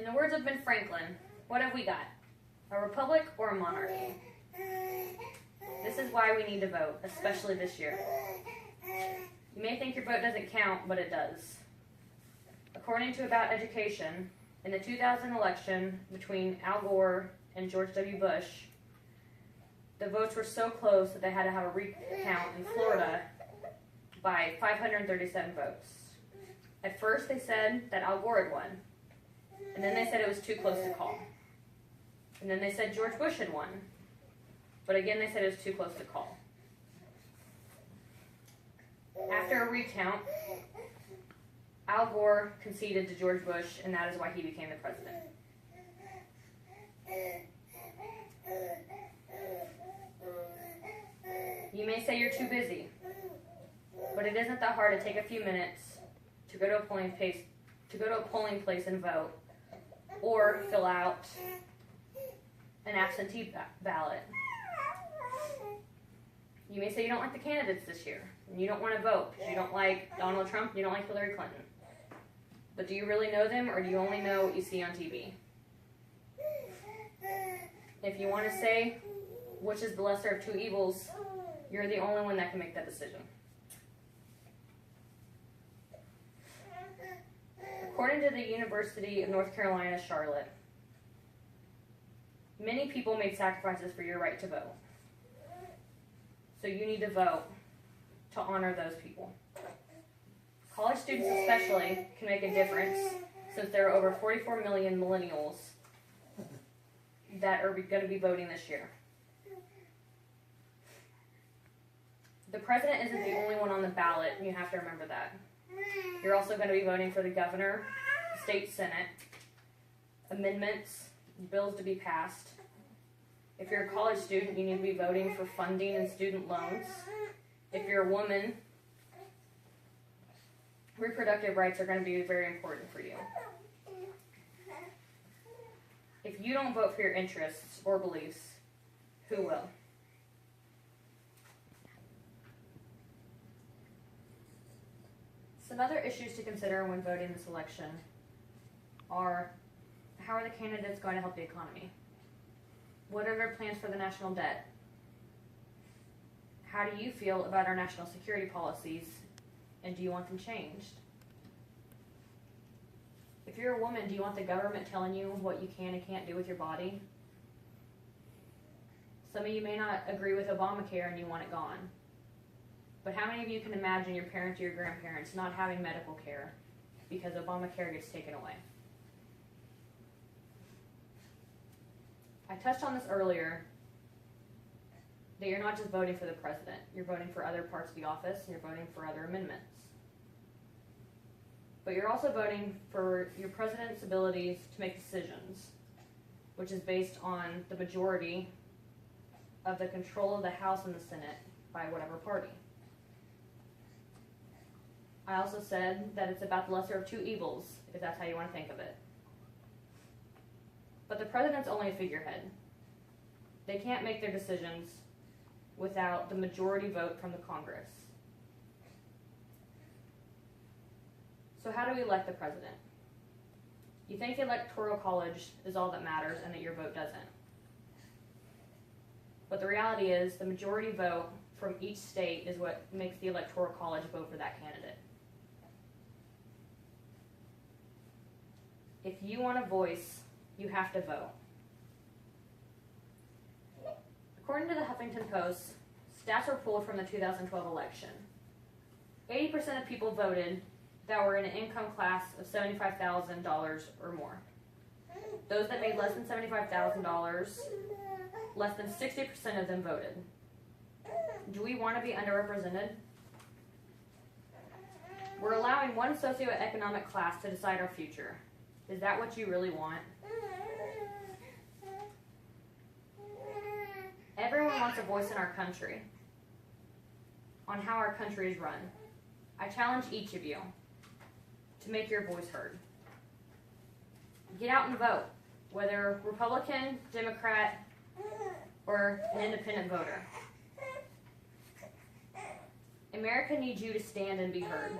the words of Ben Franklin, what have we got? A republic or a monarchy? This is why we need to vote, especially this year. You may think your vote doesn't count, but it does. According to About Education, in the 2000 election between Al Gore and George W. Bush, the votes were so close that they had to have a recount in Florida by 537 votes. At first they said that Al Gore had won, and then they said it was too close to call. And then they said George Bush had won, but again they said it was too close to call. After a recount, Al Gore conceded to George Bush, and that is why he became the president. You may say you're too busy, but it isn't that hard to take a few minutes to go to a polling place and vote, or fill out an absentee ballot. You may say you don't like the candidates this year, and you don't want to vote because you don't like Donald Trump and you don't like Hillary Clinton. But do you really know them, or do you only know what you see on TV? If you want to say which is the lesser of two evils, you're the only one that can make that decision. According to the University of North Carolina, Charlotte, many people made sacrifices for your right to vote. So you need to vote to honor those people. College students especially can make a difference, since there are over 44 million millennials that are going to be voting this year. The president isn't the only one on the ballot, and you have to remember that. You're also going to be voting for the governor, the state senate, amendments, bills to be passed. If you're a college student, you need to be voting for funding and student loans. If you're a woman, reproductive rights are going to be very important for you. If you don't vote for your interests or beliefs, who will? Some other issues to consider when voting this election are, how are the candidates going to help the economy? What are their plans for the national debt? How do you feel about our national security policies, and do you want them changed? If you're a woman, do you want the government telling you what you can and can't do with your body? Some of you may not agree with Obamacare and you want it gone. But how many of you can imagine your parents or your grandparents not having medical care because Obamacare gets taken away? I touched on this earlier, that you're not just voting for the president. You're voting for other parts of the office, and you're voting for other amendments. But you're also voting for your president's abilities to make decisions, which is based on the majority of the control of the House and the Senate by whatever party. I also said that it's about the lesser of two evils, if that's how you want to think of it. But the president's only a figurehead. They can't make their decisions without the majority vote from the Congress. So how do we elect the president? You think the Electoral College is all that matters and that your vote doesn't. But the reality is the majority vote from each state is what makes the Electoral College vote for that candidate. If you want a voice, you have to vote. According to the Huffington Post, stats were pulled from the 2012 election. 80% of people voted that were in an income class of $75,000 or more. Those that made less than $75,000, less than 60% of them voted. Do we want to be underrepresented? We're allowing one socioeconomic class to decide our future. Is that what you really want? Everyone wants a voice in our country, on how our country is run. I challenge each of you to make your voice heard. Get out and vote, whether Republican, Democrat, or an independent voter. America needs you to stand and be heard.